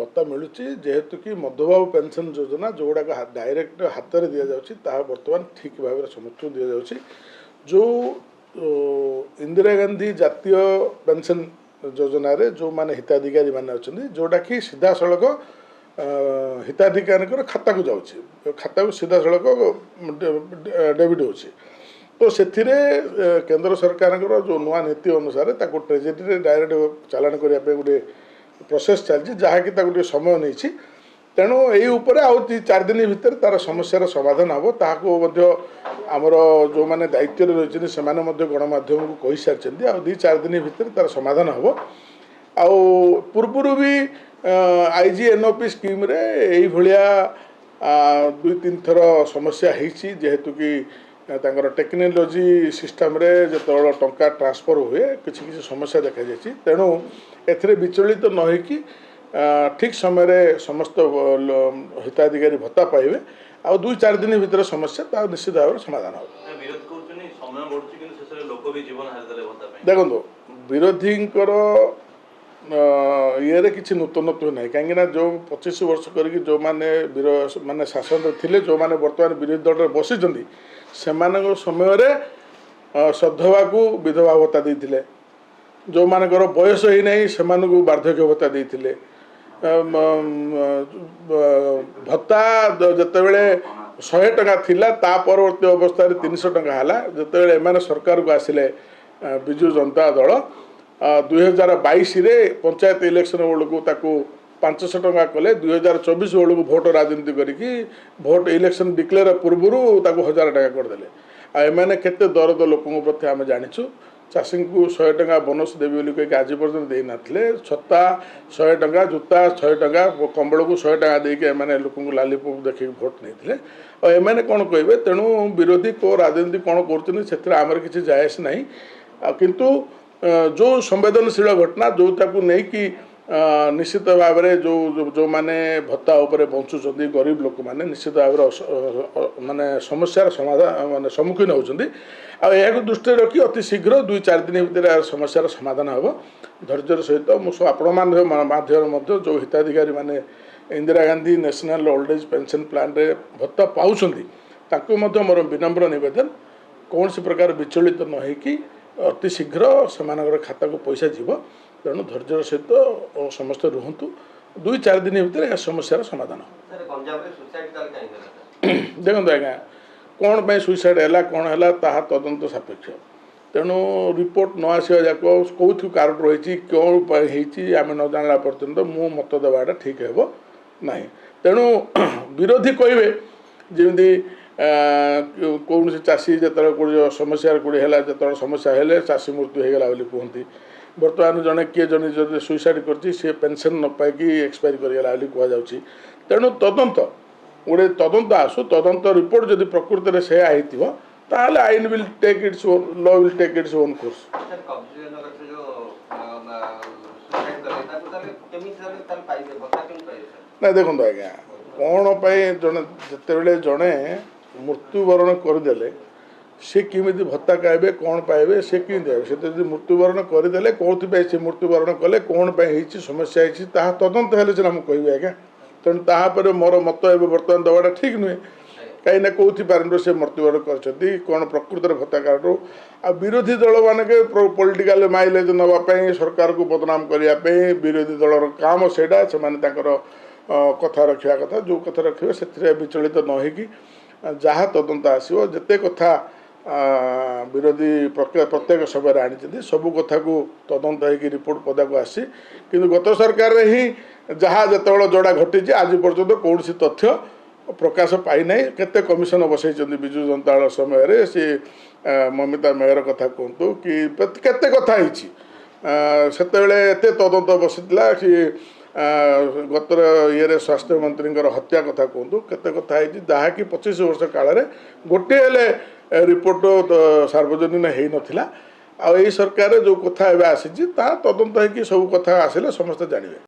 भत्ता मिलूँ जेहेतु कि मधुबाबू पेंशन योजना जो गुड़ाक डायरेक्ट हाथ में दि जाए बर्तमान ठीक भाव में समस्त दि जाऊँगी जो इंदिरा गांधी जातीय पेंशन योजना रे जो माने हिताधिकारी माने अच्छा जोटा कि सीधा सड़क हिताधिकारी खाता को जाऊँगी खाता को सीधा सड़क डेबिट हो तो से केंद्र सरकार जो नुआ नीति अनुसार ट्रेजेरी डायरेक्ट चालान करने गोटे प्रोसेस चलती जहाँकि समय नहीं तेणु यही आउ 4 दिन भितर तार समस्यार समाधान हम ताकू आमर जो मैंने दायित्व रही से गणमाध्यम को कही सारी आ 2-4 दिन भितर तार समाधान हम आउ पूर्वर भी IGNOP स्कीम रे यही भाया 2-3 थर समस्या होती जेहेतु कि टेक्नोलोजी सिस्टम रे जो टंका ट्रांसफर हुए किसी समस्या देखा जाए तेणु ए विचलित न होकि ठीक समय समस्त हिताधिकारी भत्ता पाइबे आ 2-4 दिन भितर समस्या ता निश्चित भाव समाधान हो। देखो विरोधी ये किसी नूतनत्व ना कहीं जो 25 वर्ष कर जो माने शासन थे जो मैंने बर्तमान विरोधी दल में बसी से समय सद्धवा को विधवा भत्ता देते जो मानकर बयस ही नहीं से वार्धक्य भत्ता देते भत्ता जिते बड़े 100 टंका थिला ता परवर्ती अवस्था 300 टंका है जिते एम सरकार को आसिले विजु जनता दल 2022 रे पंचायत इलेक्शन बेलू 500 टंका कले 2024 बेलू भोट राजनीति करी भोट इलेक्शन डिक्लेयर पूर्वर 1000 टंका करदे आने केते दरद लोकों प्रति आम जाचु चाषी को 100 टंका बोनस देवी बोली कहीं आज पर्यटन दे नथिले छत्ता 100 टंका जूता 100 टंका कंबल को 100 टंका देके लोक लालीपुर देखिए भोट नहीं और एम कौन कहे तेणु विरोधी को राजनीति कौन कर किसी जायस ना किंतु जो संवेदनशील घटना जो ताकू नहीं कि निश्चित भाव में जो माने भत्ता उपर बंचुंट गरीब लोक मैंने निश्चित भाव माने समस्यार समाधान माने सम्मुखीन होती को दृष्टि रखी अति शीघ्र 2-4 दिन भितर समस्यार समाधान हम धैर्यर सहित मुझे आपण माध्यम जो हिताधिकारी माने Indira Gandhi national old age pension plan रे भत्ता पाँच मोर विनम्र निवेदन कौन सी प्रकार विचलित न होकि अति शीघ्र से खाता को पैसा जीव तेणु धैर्यर सहित समस्त रुहतु 2-4 दिन भितर यह समस्यार समाधान देखो आज्ञा कौन पर सुइसाइड है कौन है तदंत सापेक्ष तेणु रिपोर्ट न आसवा जाक कौन कारण रही कौन आम न जाना पर्यंत मु मत देवाटा ठीक है ना तेणु विरोधी कहे जमी कौन चाषी जो समस्या कौड़ी है जो समस्या है चाषी मृत्यु होगला कहती बर्तमान जड़े किए जन सुइसाइड कर पेंशन न पाई एक्सपायर करगला कहुच्छी तेणु तदंत गोटे तदंत आसु तदंत रिपोर्ट जदि प्रकृत में से ताल आईन will take its own law will take its own course ना देखो आज्ञा कौन जड़े जिते जड़े मृत्युवरण करदे से किमी भत्ता पाइबे कौन पाइबे से किमी से मृत्युवरण करदे कौन से मृत्युवरण कले कौन समस्या है तदंत है सीना मुझे कहि आज्ञा तेणु तापर मोर मत ए बर्तमान दवाटा ठीक नुहे कहीं कौन से मृत्युवरण कर कौन प्रकृत भत्ता कारण आ विरोधी दल मानके पॉलिटिकल माइलेज नापी सरकार को बदनाम करने विरोधी दलर काम से कथा रखा कथा जो कथा रखे से विचलित न होकि जहाँ तदंत आसो जिते कथा विरोधी प्रत्येक समय आनी सबू कथा को तदंत हो रिपोर्ट पदा को आसी किंतु गत सरकार ही जहाँ जिते जोड़ा घटी आज पर्यंत कौन सी तथ्य प्रकाश पाई ना केते कमिशन बसई विजु जनता दल समय सी ममिता मेयर कथा कहतु कि केते कथा से तदंत बसीला कि गतर ये स्वास्थ्य मंत्री हत्या कथा कहतु केते कथा जहाँकि 25 वर्ष काल गोटे रिपोर्ट सार्वजनीन हो नाला आ सरकार जो कथा आसी तदंत हो सब कथा आसिले समस्त जानवे।